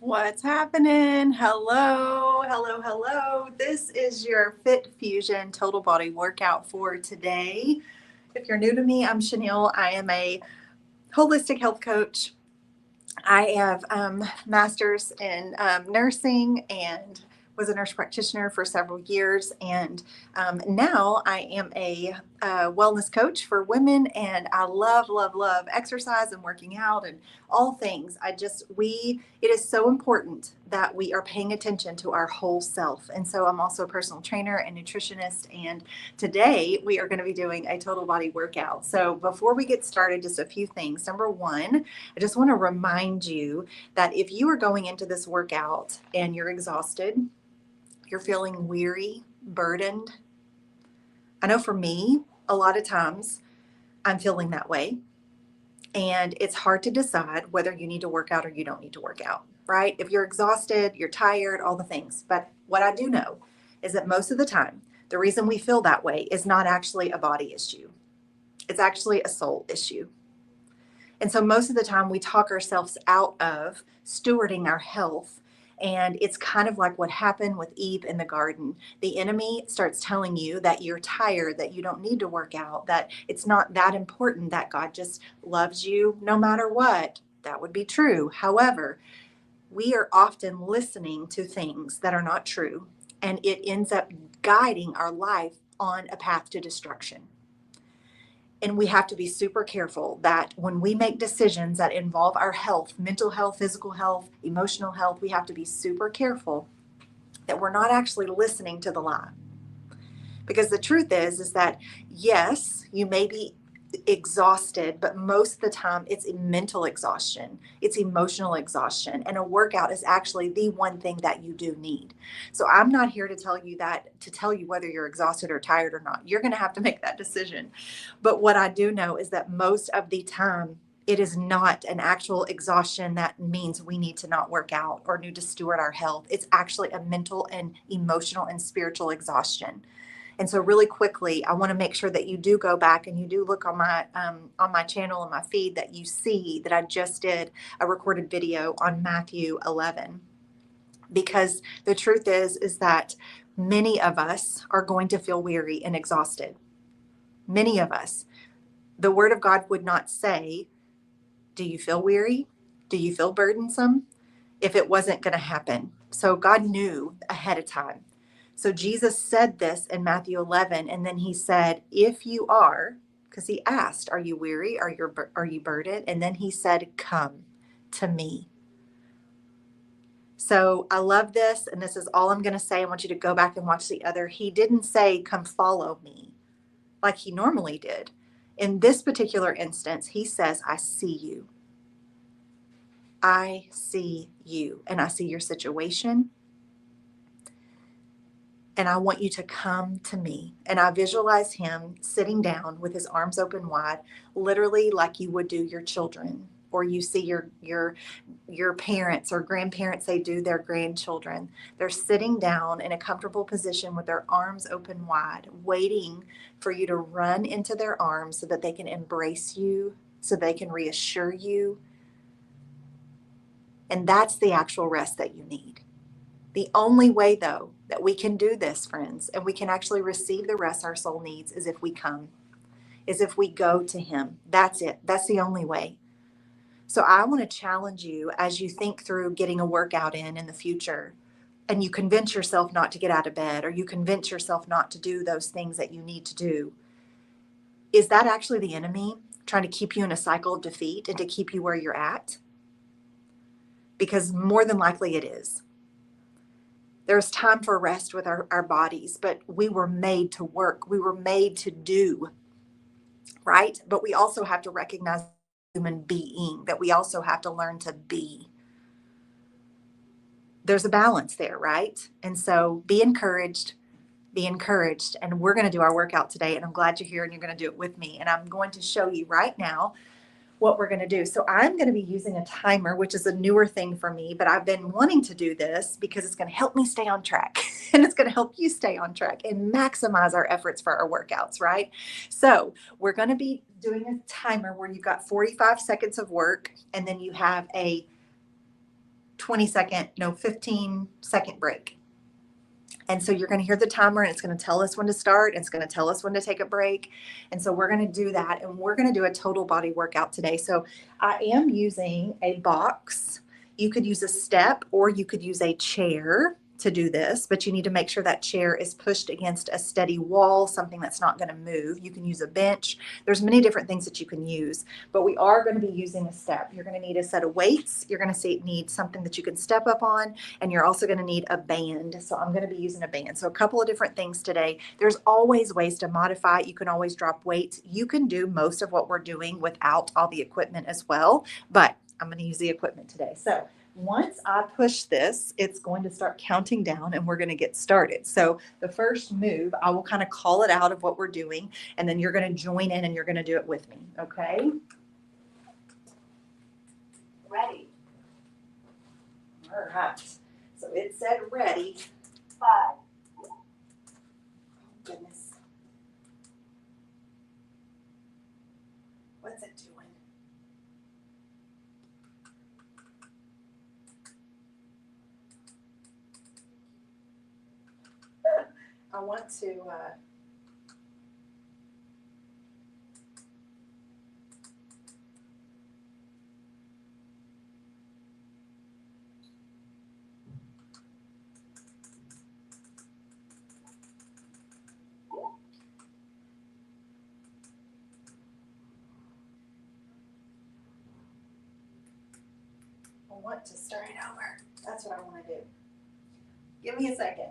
What's happening? Hello, hello, hello. This is your Fit Fusion total body workout for today. If you're new to me, I'm Chanel. I am a holistic health coach. I have masters in nursing and was a nurse practitioner for several years. And now I am a wellness coach for women. And I love, love, love exercise and working out and all things. It is so important that we are paying attention to our whole self. And so I'm also a personal trainer and nutritionist. And today we are going to be doing a total body workout. So before we get started, just a few things. Number one, I just want to remind you that if you are going into this workout and you're exhausted, you're feeling weary, burdened. I know for me, a lot of times I'm feeling that way. And it's hard to decide whether you need to work out or you don't need to work out, right? If you're exhausted, you're tired, all the things. But what I do know is that most of the time, the reason we feel that way is not actually a body issue, it's actually a soul issue. And so most of the time we talk ourselves out of stewarding our health. And it's kind of like what happened with Eve in the garden. The enemy starts telling you that you're tired, that you don't need to work out, that it's not that important, that God just loves you no matter what. That would be true. However, we are often listening to things that are not true, and it ends up guiding our life on a path to destruction. And we have to be super careful that when we make decisions that involve our health, mental health, physical health, emotional health, we have to be super careful that we're not actually listening to the lie. Because the truth is that yes, you may be exhausted, but most of the time it's mental exhaustion, it's emotional exhaustion, and a workout is actually the one thing that you do need. So I'm not here to tell you whether you're exhausted or tired or not. You're going to have to make that decision. But what I do know is that most of the time it is not an actual exhaustion that means we need to not work out or need to steward our health. It's actually a mental and emotional and spiritual exhaustion. And so really quickly, I want to make sure that you do go back and you do look on my channel and my feed, that you see that I just did a recorded video on Matthew 11. Because the truth is that many of us are going to feel weary and exhausted. Many of us. The Word of God would not say, do you feel weary? Do you feel burdensome? If it wasn't going to happen. So God knew ahead of time. So Jesus said this in Matthew 11, and then he said, if you are, because he asked, are you weary? Are you burdened? And then he said, come to me. So I love this, and this is all I'm going to say. I want you to go back and watch the other. He didn't say, come follow me, like he normally did. In this particular instance, he says, I see you. I see you, and I see your situation. And I want you to come to me. And I visualize him sitting down with his arms open wide, literally like you would do your children, or you see your parents or grandparents, they do their grandchildren. They're sitting down in a comfortable position with their arms open wide, waiting for you to run into their arms so that they can embrace you, so they can reassure you. And that's the actual rest that you need. The only way, though, that we can do this, friends, and we can actually receive the rest our soul needs is if we come, is if we go to him. That's it. That's the only way. So I want to challenge you as you think through getting a workout in the future, and you convince yourself not to get out of bed, or you convince yourself not to do those things that you need to do. Is that actually the enemy trying to keep you in a cycle of defeat and to keep you where you're at? Because more than likely it is. There's time for rest with our bodies, but we were made to work. We were made to do, right? But we also have to recognize human being, that we also have to learn to be. There's a balance there, right? And so be encouraged, and we're going to do our workout today. And I'm glad you're here and you're going to do it with me. And I'm going to show you right now what we're going to do. So I'm going to be using a timer, which is a newer thing for me, but I've been wanting to do this because it's going to help me stay on track and it's going to help you stay on track and maximize our efforts for our workouts, right? So we're going to be doing a timer where you've got 45 seconds of work, and then you have a 15-second break. And so you're going to hear the timer and it's going to tell us when to start. It's going to tell us when to take a break. And so we're going to do that. And we're going to do a total body workout today. So I am using a box. You could use a step or you could use a chair to do this, but you need to make sure that chair is pushed against a steady wall, something that's not going to move. You can use a bench. There's many different things that you can use, but we are going to be using a step. You're going to need a set of weights. You're going to need something that you can step up on, and you're also going to need a band. So I'm going to be using a band. So a couple of different things today. There's always ways to modify. You can always drop weights. You can do most of what we're doing without all the equipment as well, but I'm going to use the equipment today. So once I push this, it's going to start counting down and we're going to get started. So the first move, I will kind of call it out of what we're doing, and then you're going to join in and you're going to do it with me. Okay? Ready. All right. So it said ready. 5. Oh, goodness. What's it doing? I want to start it over. That's what I want to do. Give me a second.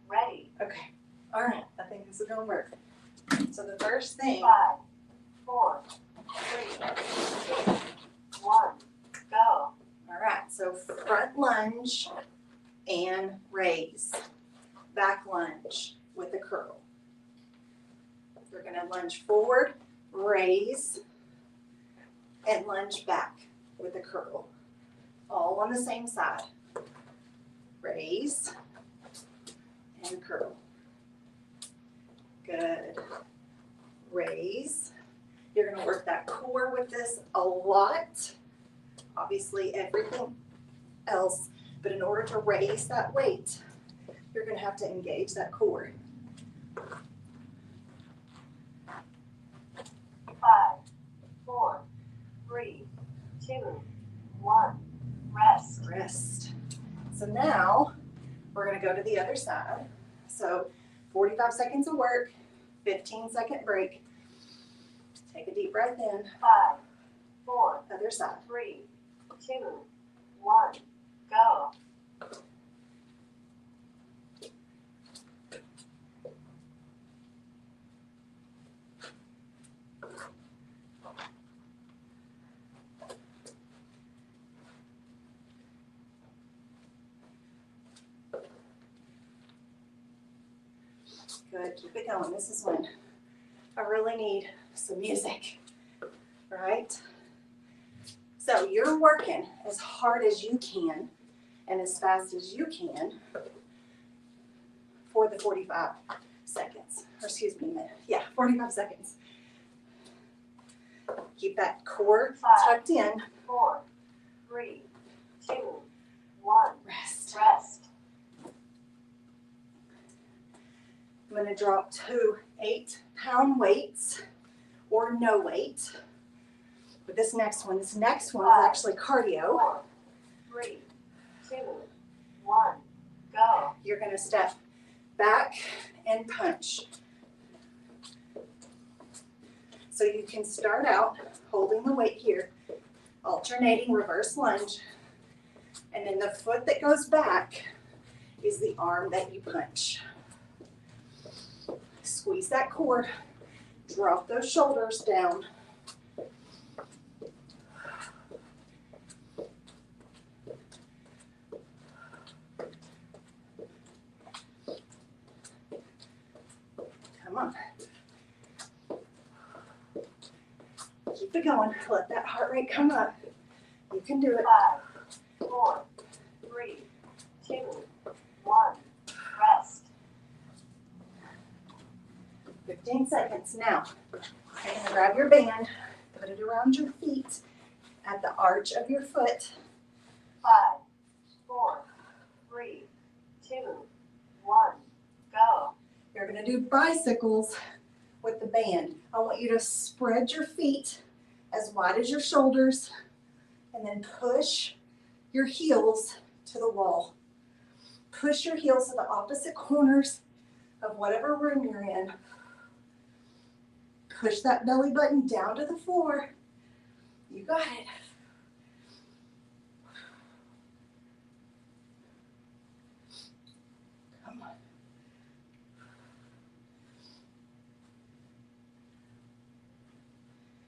Ready. Okay. All right. I think this is going to work. So the first thing. 5, 4, 3, 2, 1, go. All right. So front lunge and raise. Back lunge with a curl. We're going to lunge forward, raise, and lunge back with a curl. All on the same side. Raise and curl. Good. Raise. You're going to work that core with this a lot. Obviously everything else, but in order to raise that weight, you're going to have to engage that core. 5, 4, 3, 2, 1. Rest. Rest. So now we're going to go to the other side. So 45 seconds of work, 15-second break. Take a deep breath in. 5, 4, other side. 3, 2, 1, go. Good, keep it going. This is when I really need some music, right? So you're working as hard as you can and as fast as you can for the 45 seconds, or excuse me, a minute. Yeah, 45 seconds. Keep that core tucked in. 4, 3, 2, 1. Rest. Rest. I'm going to drop 2 8-pound weights or no weight. But this next one is actually cardio. 4, 3, 2, 1, go. You're going to step back and punch. So you can start out holding the weight here, alternating reverse lunge, and then the foot that goes back is the arm that you punch. Squeeze that core, drop those shoulders down. Come on. Keep it going. Let that heart rate come up. You can do it. 5, 4, 3, 2, 1. Rest. 15 seconds. Now, you're going to grab your band, put it around your feet at the arch of your foot. 5, 4, 3, 2, 1. Go. You're going to do bicycles with the band. I want you to spread your feet as wide as your shoulders and then push your heels to the wall. Push your heels to the opposite corners of whatever room you're in. Push that belly button down to the floor. You got it. Come on.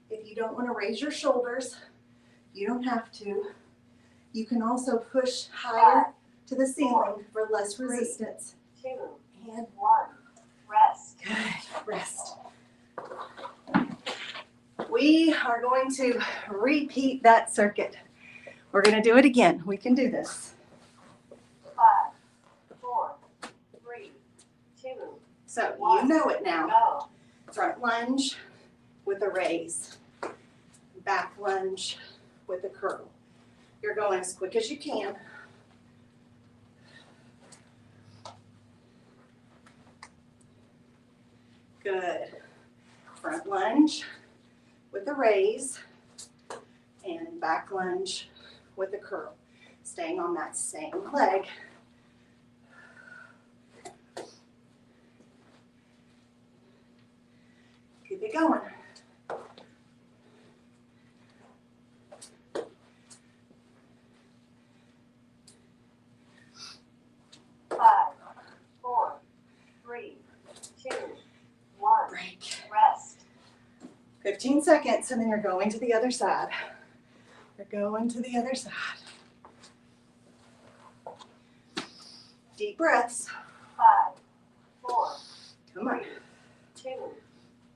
If you don't want to raise your shoulders, you don't have to. You can also push higher to the ceiling for less resistance. 2, And 1. Rest. good. Rest. We are going to repeat that circuit. We're going to do it again. We can do this. 5, 4, 3, 2. So 1. you know it now. Go. Front lunge with a raise. Back lunge with a curl. You're going as quick as you can. Good. Front lunge with a raise and back lunge with a curl. Staying on that same leg. Keep it going. Five, 4, 3, 2, 1. Break. Rest. 15 seconds and then you're going to the other side. You're going to the other side. Deep breaths. 5, 4, Come on. 2,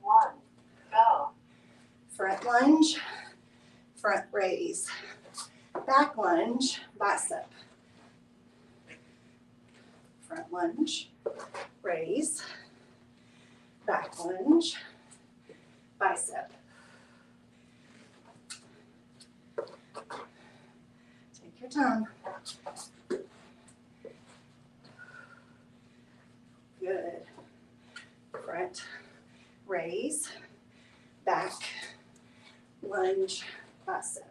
1. Go. Front lunge, front raise. Back lunge, bicep. Front lunge, raise. Back lunge, bicep. Take your time. Good. Front, raise, back, lunge, bicep.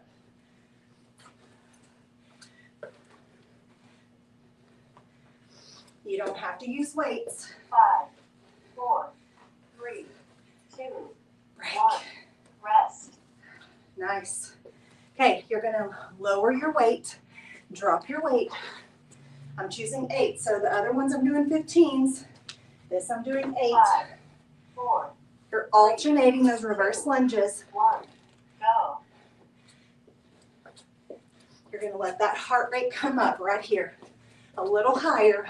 You don't have to use weights. 5, 4, 3, 2, Break. 1. Rest. Nice. Okay, you're gonna lower your weight, drop your weight. I'm choosing 8, so the other ones I'm doing 15s. This I'm doing 8. 5, 4, You're alternating those reverse lunges. 1. Go. You're gonna let that heart rate come up right here, a little higher.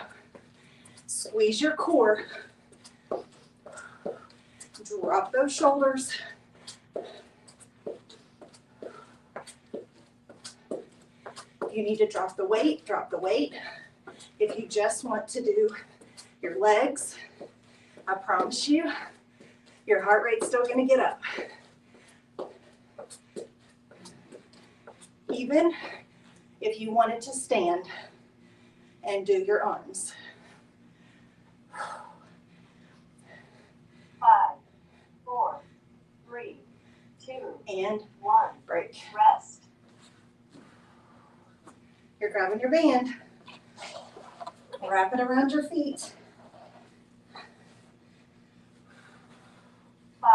Squeeze your core. Drop those shoulders. If you need to drop the weight, drop the weight. If you just want to do your legs, I promise you, your heart rate's still gonna get up. Even if you wanted to stand and do your arms. 5, 4, 3, 2, And 1. break. Rest. You're grabbing your band. Wrap it around your feet. 5,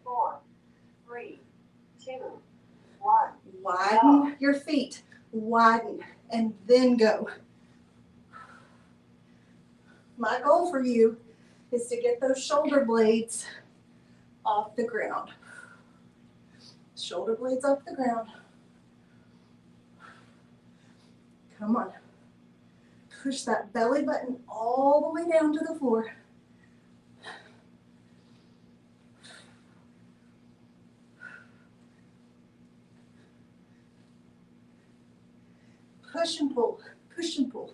4, 3, 2, 1. Widen your feet. Widen and then go. My goal for you is to get those shoulder blades off the ground. Shoulder blades off the ground. Come on. Push that belly button all the way down to the floor. Push and pull, push and pull.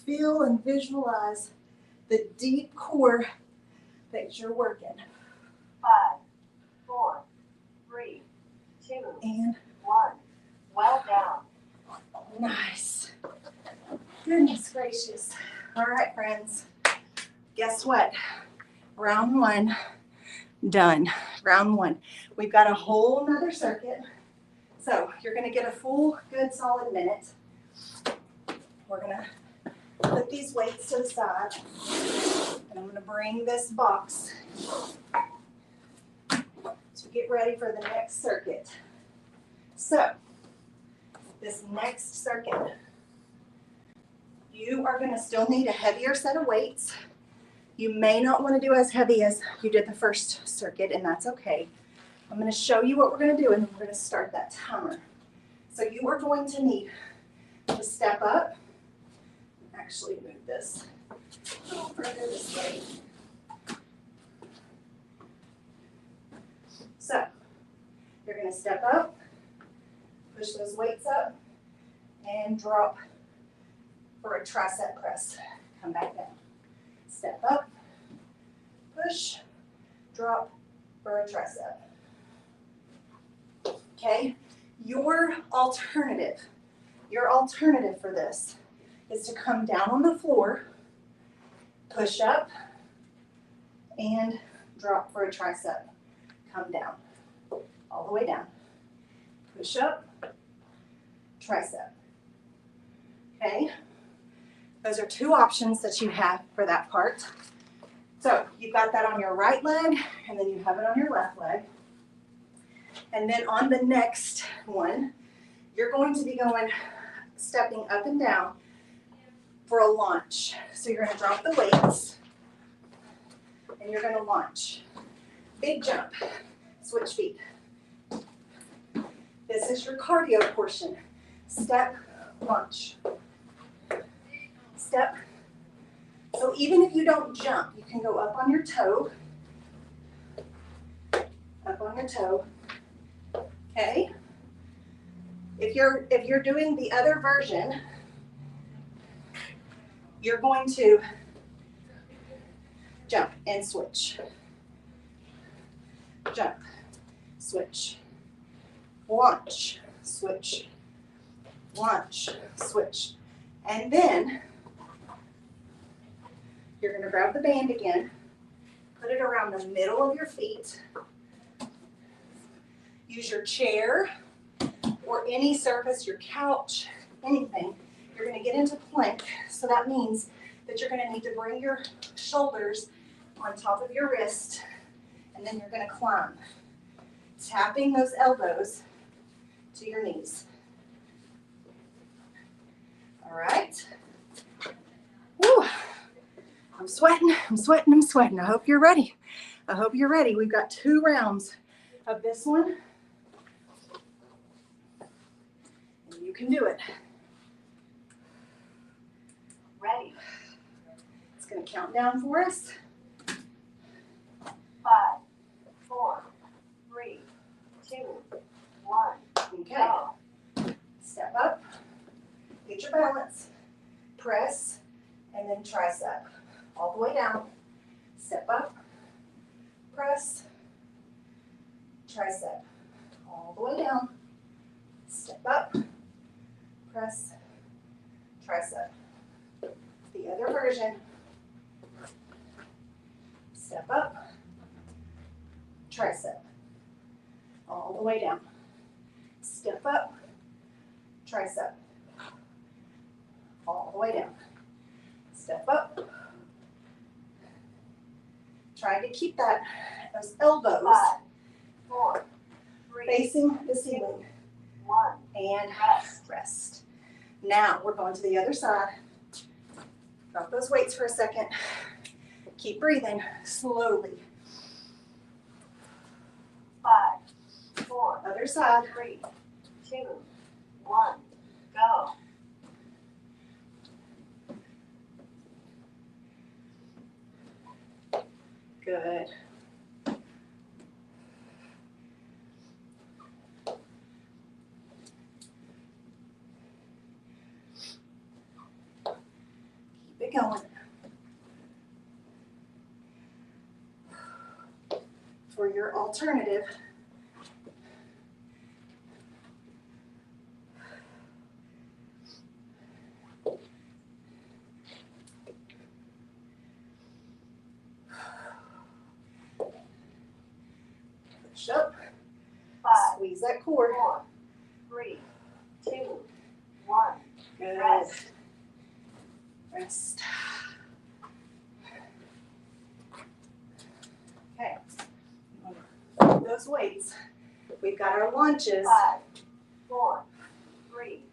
Feel and visualize the deep core that you're working. 5, 4, 3, 2, And 1. Well down. nice. Goodness gracious. All right, friends. Guess what? Round 1 done. Round 1. We've got a whole nother circuit. So you're going to get a full, good, solid minute. We're going to put these weights to the side. And I'm going to bring this box to get ready for the next circuit. So this next circuit, you are going to still need a heavier set of weights. You may not want to do as heavy as you did the first circuit, and that's okay. I'm going to show you what we're going to do, and then we're going to start that timer. So you are going to need to step up. Actually move this a little further this way. So you're going to step up, push those weights up, and drop for a tricep press. Come back down. Step up, push, drop for a tricep. Okay, your alternative for this is to come down on the floor, push up, and drop for a tricep. Come down, all the way down. Push up, tricep. Okay, those are 2 options that you have for that part. So you've got that on your right leg, and then you have it on your left leg. And then on the next one, you're going to be stepping up and down for a launch. So you're going to drop the weights, and you're going to launch. Big jump, switch feet. This is your cardio portion. Step, launch. Step. So even if you don't jump, you can go up on your toe. Up on your toe. Okay? If you're doing the other version, you're going to jump and switch. Jump, switch. Launch, switch. Launch, switch. And then you're going to grab the band again, put it around the middle of your feet. Use your chair or any surface, your couch, anything. You're going to get into plank. So that means that you're going to need to bring your shoulders on top of your wrist, and then you're going to climb, tapping those elbows to your knees. All right. Woo. I'm sweating. I hope you're ready. We've got 2 rounds of this one. And you can do it. Ready. It's going to count down for us. 5, 4, 3, 2, 1. Okay. Go. Step up. Get your balance. Press. And then tricep. All the way down. Step up. Press. Tricep. All the way down. Step up. Press. Tricep. The other version. Step up. Tricep. All the way down. Step up. Tricep. All the way down. Step up. Try to keep those elbows 5, 4, 3, facing the ceiling. 1. And Rest. rest. Now we're going to the other side. Drop those weights for a second. Keep breathing slowly. 5, 4, Other side. 3, 2, 1. Go. Good. for your alternative. Push up. 5, Squeeze that core. 4, 3, 2, 1. Good. Rest. Rest. Okay. Those weights. We've got our lunges. 5, 4, 3,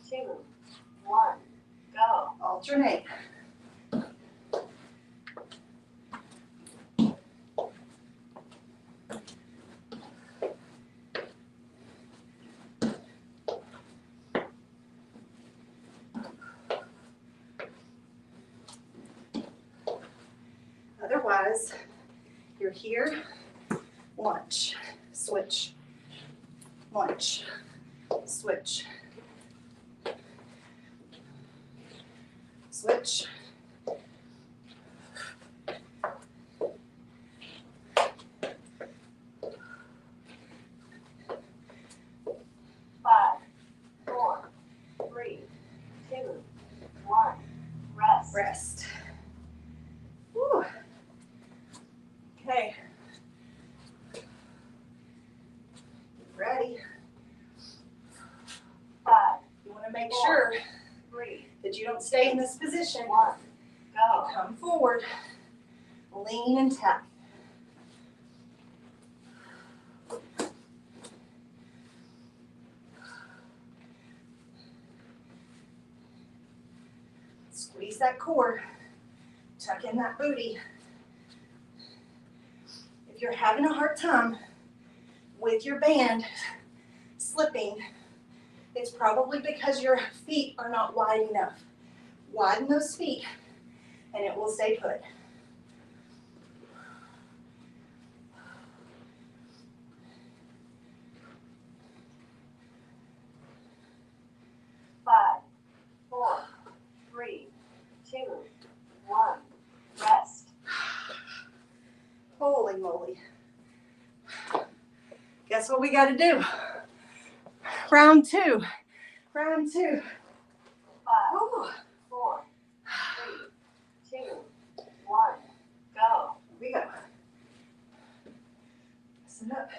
2, 1. Go. Alternate. Otherwise, you're here, lunge, switch, lunge, switch, switch. Five, 4, 3, 2, 1. Rest. Rest. Woo. Okay. Ready? 5, You want to make sure 3, that you don't stay in this position. 1. Go. Come forward, lean and tap. Squeeze that core, tuck in that booty. If you're having a hard time with your band slipping, it's probably because your feet are not wide enough. Widen those feet and it will stay put. Five, 4, 3, 2, 1. Rest. Holy moly. Guess what we got to do? Round two. Round two. 5, Ooh. 4, 3, 2, 1. Go. Here we go. Listen up.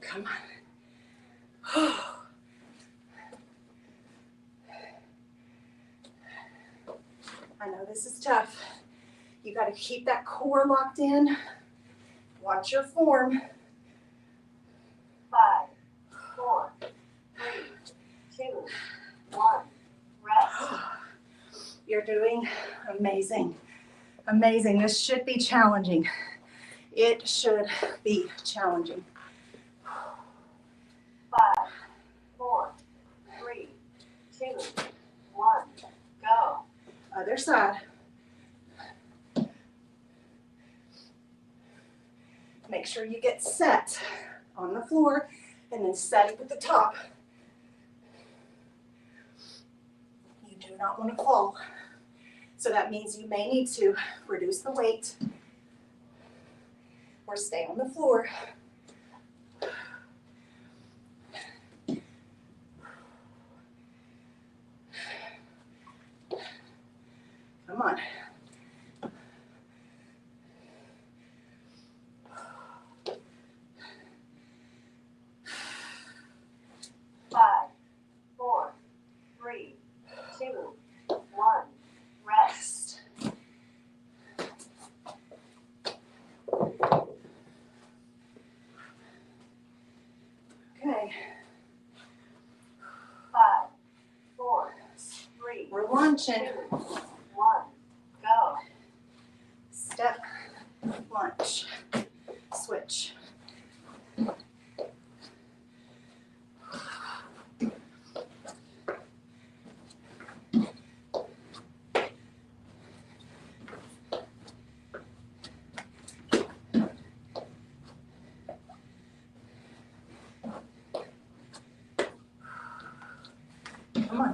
Come on. I know this is tough. You got to keep that core locked in. Watch your form. 5, 4, 3, 2, 1. Rest. You're doing amazing. Amazing. This should be challenging. It should be challenging. 5, 4, 3, 2, 1. Go. Other side. Make sure you get set on the floor and then set up at the top. You do not want to fall. So that means you may need to reduce the weight or stay on the floor. Come on. Five, 4, 3, 2, 1. Rest. Okay. 5, 4, 3, We're 2, launching. 1. Go. Step, launch, switch.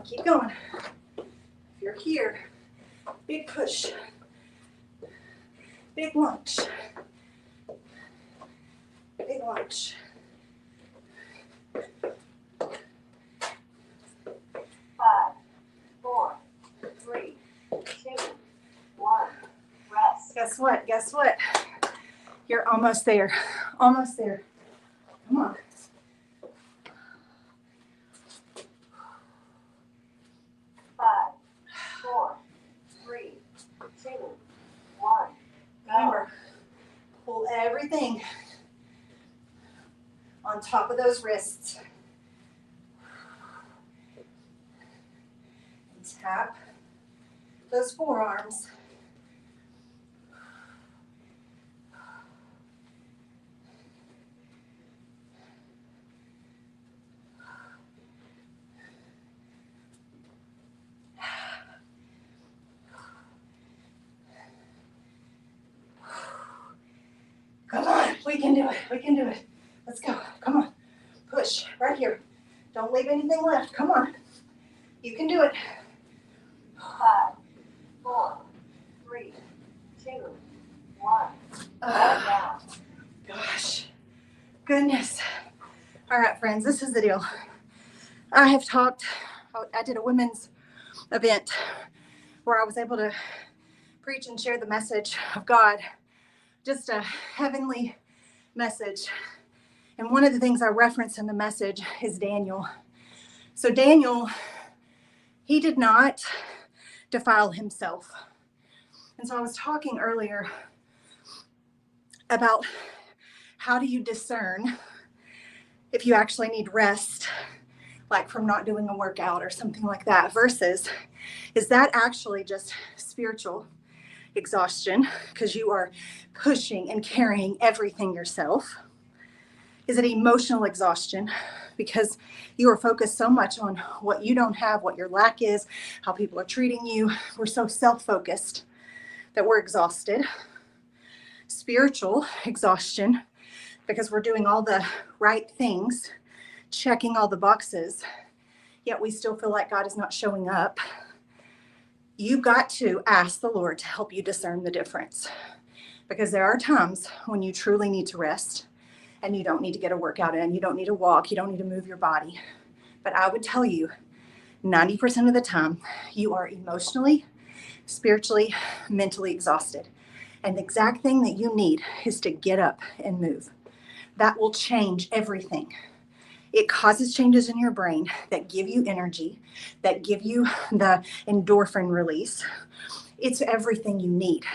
on, keep going. If you're here, big push, big lunge, big lunge. 5, 4, 3, 2, 1. Rest. Guess what? Guess what? You're almost there. Almost there. Come on. 5, 4, 3, 2, 1. Go. Remember, pull everything on top of those wrists. And tap those forearms. Come on, we can do it. We can do it. Let's go. Come on. Push right here. Don't leave anything left. Come on. You can do it. 5, 4, 3, 2, 1. Down. Gosh. Goodness. All right, friends, this is the deal. I did a women's event where I was able to preach and share the message of God, just a heavenly message. And one of the things I reference in the message is Daniel. So Daniel, he did not defile himself. And so I was talking earlier about how do you discern if you actually need rest, like from not doing a workout or something like that, versus is that actually just spiritual exhaustion because you are pushing and carrying everything yourself? Is it emotional exhaustion because you are focused so much on what you don't have, what your lack is, how people are treating you? We're so self-focused that we're exhausted. Spiritual exhaustion because we're doing all the right things, checking all the boxes, yet we still feel like God is not showing up. You've got to ask the Lord to help you discern the difference, because there are times when you truly need to rest and you don't need to get a workout in, you don't need to walk, you don't need to move your body. But I would tell you 90% of the time you are emotionally, spiritually, mentally exhausted. And the exact thing that you need is to get up and move. That will change everything. It causes changes in your brain that give you energy, that give you the endorphin release. It's everything you need.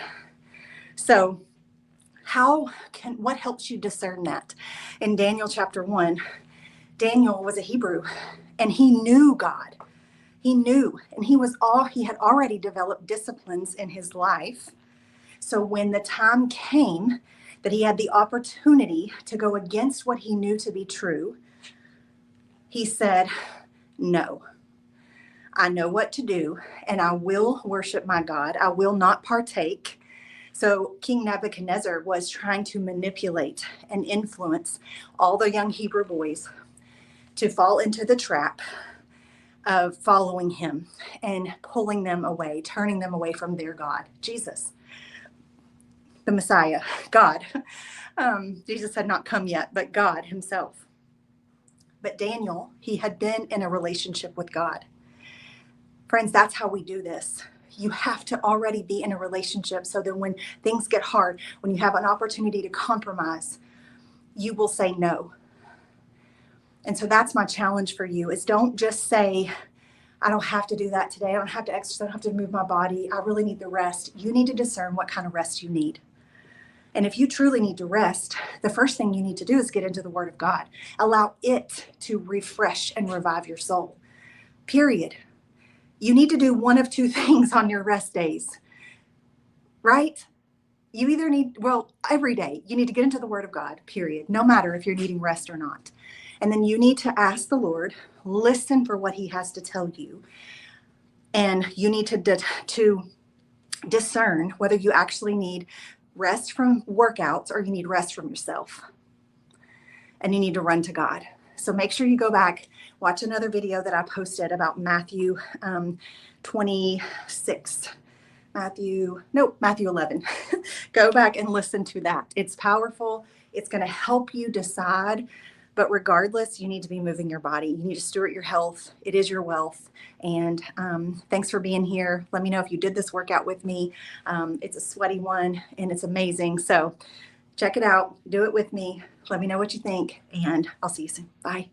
So what helps you discern that? In Daniel chapter 1, Daniel was a Hebrew and he knew God. He knew, and he had already developed disciplines in his life. So when the time came that he had the opportunity to go against what he knew to be true, he said, no, I know what to do, and I will worship my God. I will not partake. So King Nebuchadnezzar was trying to manipulate and influence all the young Hebrew boys to fall into the trap of following him and pulling them away, turning them away from their God, Jesus, the Messiah, God. Jesus had not come yet, but God himself. But Daniel, he had been in a relationship with God. Friends, that's how we do this. You have to already be in a relationship so that when things get hard, when you have an opportunity to compromise, you will say no. And so that's my challenge for you, is don't just say, I don't have to do that today. I don't have to exercise. I don't have to move my body. I really need the rest. You need to discern what kind of rest you need. And if you truly need to rest, the first thing you need to do is get into the Word of God. Allow it to refresh and revive your soul. Period. You need to do one of two things on your rest days, right? You either need, every day, you need to get into the Word of God, period, no matter if you're needing rest or not. And then you need to ask the Lord, listen for what he has to tell you. And you need to discern whether you actually need rest from workouts or you need rest from yourself. And you need to run to God. So make sure you go back, watch another video that I posted about Matthew 26. Matthew 11. Go back and listen to that. It's powerful. It's going to help you decide. But regardless, you need to be moving your body. You need to steward your health. It is your wealth. And thanks for being here. Let me know if you did this workout with me. It's a sweaty one and it's amazing. So check it out. Do it with me. Let me know what you think. And I'll see you soon. Bye.